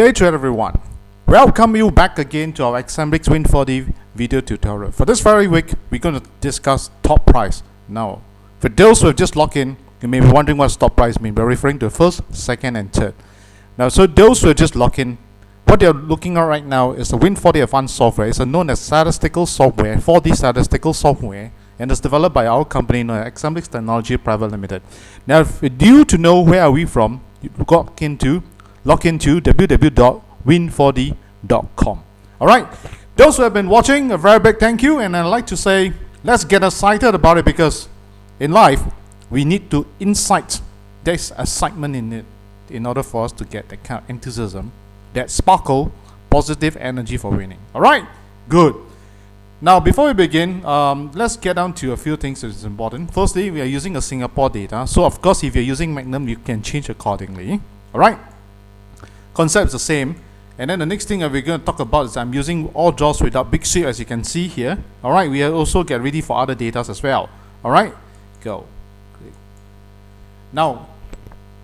day to everyone. Welcome you back again to our Exambrix Win4D video tutorial. For this very week, we're going to discuss top price. Now, for those who have just logged in, you may be wondering what top price means. We're referring to first, second, and third. Now, so those who have just logged in, what they're looking at right now is the Win4D Advance software. It's known as statistical software, 4D statistical software, and it's developed by our company known as Exambrix Technology Private Limited. Now, for you to know where are we from, you log into www.win4d.com. Alright, those who have been watching, a very big thank you, and I'd like to say, let's get excited about it, because in life, we need to incite. There's excitement in it in order for us to get that kind of enthusiasm, that sparkle, positive energy for winning. Alright, good. Now, before we begin, let's get down to a few things that is important. Firstly, we are using a Singapore data, so of course, if you're using Magnum, you can change accordingly. Alright, concept is the same. And then the next thing that we're going to talk about is I'm using all draws without big sweep, as you can see here. Alright, we also get ready for other data as well. Alright, go. Now,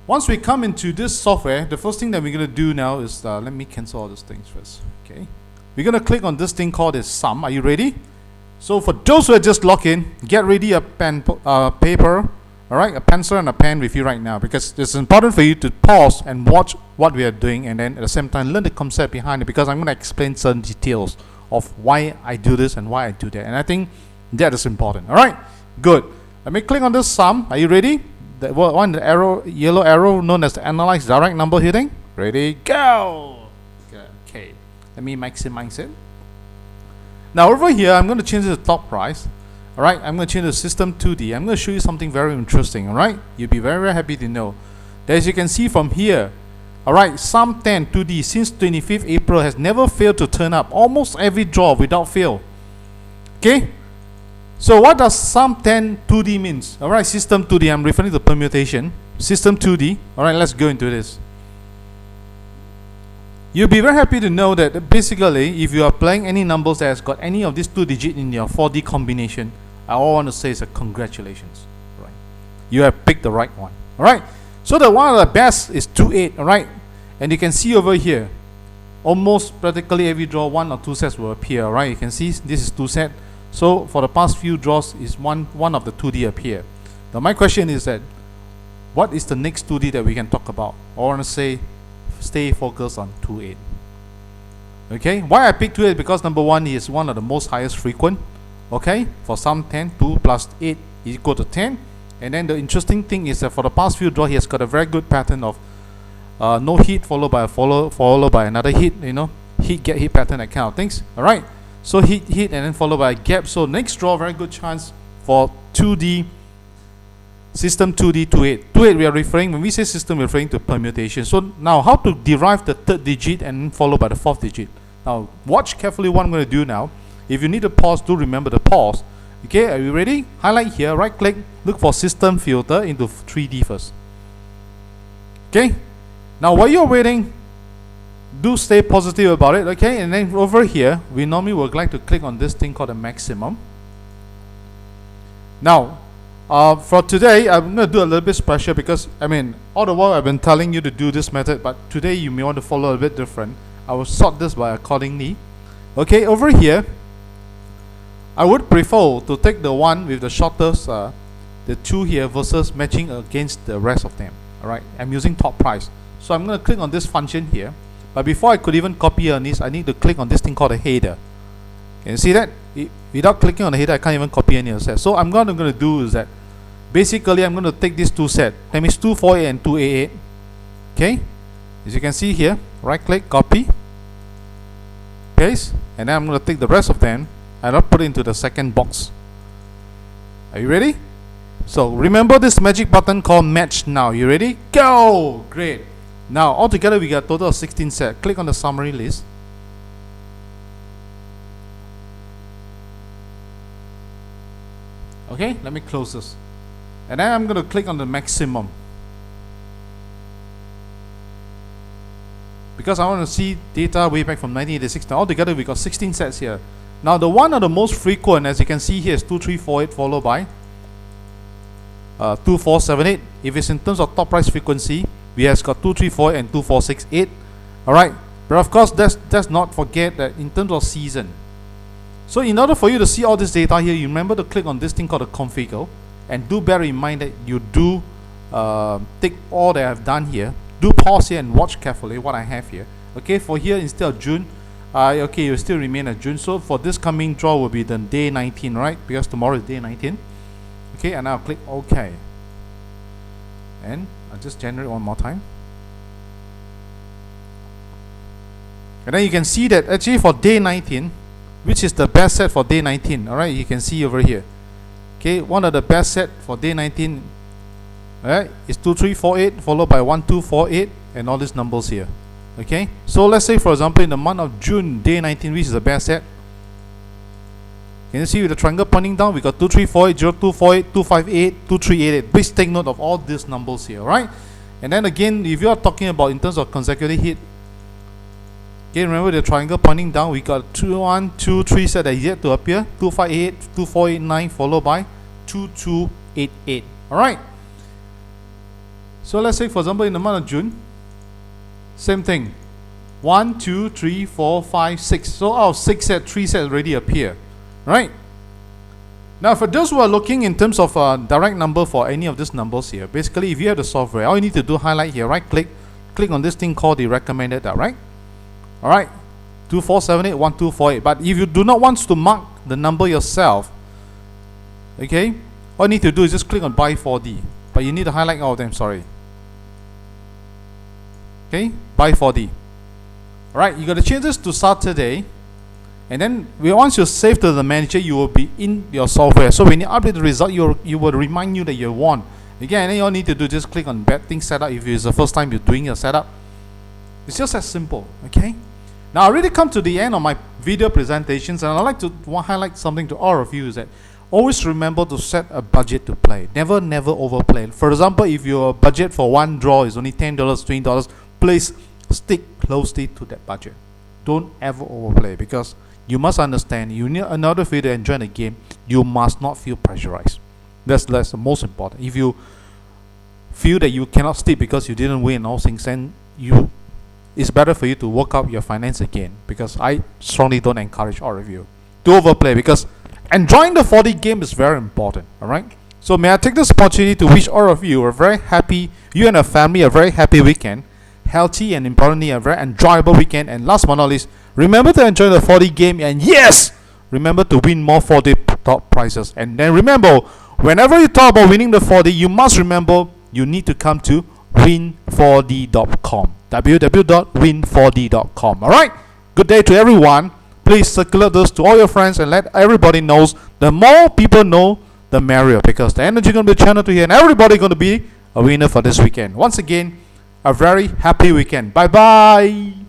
once we come into this software, the first thing that we're going to do now is, let me cancel all these things first. Okay, we're going to click on this thing called as sum. Are you ready? So for those who are just logged in, get ready a pen, paper, alright, a pencil and a pen with you right now, because it's important for you to pause and watch what we are doing, and then at the same time learn the concept behind it, because I'm going to explain certain details of why I do this and why I do that, and I think that is important. Alright, good. Let me click on this sum. Are you ready? The one, the arrow, yellow arrow known as the analyze direct number heading. Ready, go. Okay, let me maximize it. Now over here, I'm going to change the top price. Alright, I'm going to change the system 2D. I'm going to show you something very interesting. Alright, you'll be very, very happy to know that, as you can see from here, alright, sum 10 2D since 25th April has never failed to turn up. Almost every draw without fail. Okay, so what does sum 10 2D means? Alright, system 2D, I'm referring to permutation. System 2D. Alright, let's go into this. You'll be very happy to know that basically, if you are playing any numbers that has got any of these 2 digits in your 4D combination, all I want to say is congratulations. Right? You have picked the right one. Alright, so the one of the best is 2-8. Alright, and you can see over here, almost practically every draw, 1 or 2 sets will appear. Alright, you can see this is 2 sets. So for the past few draws, is one of the 2D appear. Now my question is that, what is the next 2D that we can talk about? I want to say, stay focused on 2-8. Okay, why I picked 2-8? Because number one, he is one of the most highest frequent. Okay, for sum 10, 2 plus 8 is equal to 10. And then the interesting thing is that for the past few draw, he has got a very good pattern of no hit followed by another hit. You know, hit get hit pattern, that kind of things. All right, so hit and then followed by a gap. So next draw, very good chance for 2D. System 2D 2-8. 2-8 we are referring, when we say system, we're referring to permutation. So now how to derive the third digit and followed by the fourth digit. Now watch carefully what I'm going to do now. If you need to pause, do remember the pause. Okay, are you ready? Highlight here, right click, look for system filter into 3D first. Okay, now while you're waiting, do stay positive about it. Okay, and then over here, we normally would like to click on this thing called the maximum. Now for today, I'm going to do a little bit special, because I mean, all the while I've been telling you to do this method, but today you may want to follow a bit different. I will sort this by accordingly. Okay, over here, I would prefer to take the one with the shortest, the 2 here, versus matching against the rest of them. Alright, I'm using top price. So I'm going to click on this function here. But before I could even copy on this, I need to click on this thing called a header. Can you see that? Without clicking on the header, I can't even copy any of the sets. So I'm going to do is that, basically, I'm going to take these 2 sets. That means 2-4-8 and 2-8-8. Okay? As you can see here, right click, copy, paste, and then I'm going to take the rest of them and I'll put it into the second box. Are you ready? So remember this magic button called match now. You ready? Go! Great. Now altogether we got a total of 16 sets. Click on the summary list. Okay, let me close this. And then I'm going to click on the maximum, because I want to see data way back from 1986. Now altogether we got 16 sets here. Now the one of the most frequent, as you can see here, is 2348 followed by 2478. If it's in terms of top price frequency, we have got 2348 and 2468. Alright, But of course, let's not forget that in terms of season. So in order for you to see all this data here, you remember to click on this thing called the configure, and do bear in mind that you do take all that I've done here. Do pause here and watch carefully what I have here. Okay, for here instead of June, okay, you still remain at June. So for this coming draw will be the day 19, right? Because tomorrow is day 19. Okay, and I'll click OK. And I'll just generate one more time. And then you can see that actually for day 19, which is the best set for day 19, alright, you can see over here. Okay, one of the best set for day 19, alright, is 2348 followed by 1248 and all these numbers here. Okay, so let's say for example in the month of June, day 19, which is the best set. Can you see with the triangle pointing down, we got 2348, 0248, 258, 2388. Please take note of all these numbers here, right? And then again, if you are talking about in terms of consecutive hit, okay, remember the triangle pointing down, we got 2, 1, 2, 3 set that is yet to appear, 258, 2489, followed by 2288. Alright. So let's say for example in the month of June, same thing. 1, 2, 3, 4, 5, 6. So out of 6 sets, 3 sets already appear. Right? Now for those who are looking in terms of direct number for any of these numbers here, basically if you have the software, all you need to do, highlight here, right click on this thing called the recommended, right? Alright, 2478, 1248. But if you do not want to mark the number yourself, okay, all you need to do is just click on Win4D. But you need to highlight all of them, sorry. Okay, Win4D. Alright, you got to change this to Saturday. And then once you save to the manager, you will be in your software. So when you update the result, you will remind you that you won. Again, all you need to do is just click on betting setup if it's the first time you're doing your setup. It's just as simple, okay? Now I already come to the end of my video presentations, and I'd like to highlight something to all of you is that always remember to set a budget to play. Never overplay. For example, if your budget for one draw is only $10, $20, please stick closely to that budget. Don't ever overplay, because you must understand, you need, in order for you to enjoy the game, you must not feel pressurized. That's the most important. If you feel that you cannot sleep because you didn't win all things, then it's better for you to work out your finance again, because I strongly don't encourage all of you to overplay, because enjoying the 4D game is very important. Alright, so may I take this opportunity to wish all of you a very happy, you and your family, a very happy weekend, healthy, and importantly a very enjoyable weekend. And last but not least, remember to enjoy the 4D game, and yes, remember to win more 4D top prizes. And then remember, whenever you talk about winning the 4D, you must remember you need to come to win4d.com, www.win4d.com. Alright, good day to everyone. Please circulate this to all your friends and let everybody knows. The more people know, the merrier, because the energy going to be channeled to here, and everybody going to be a winner for this weekend. Once again, a very happy weekend. Bye bye.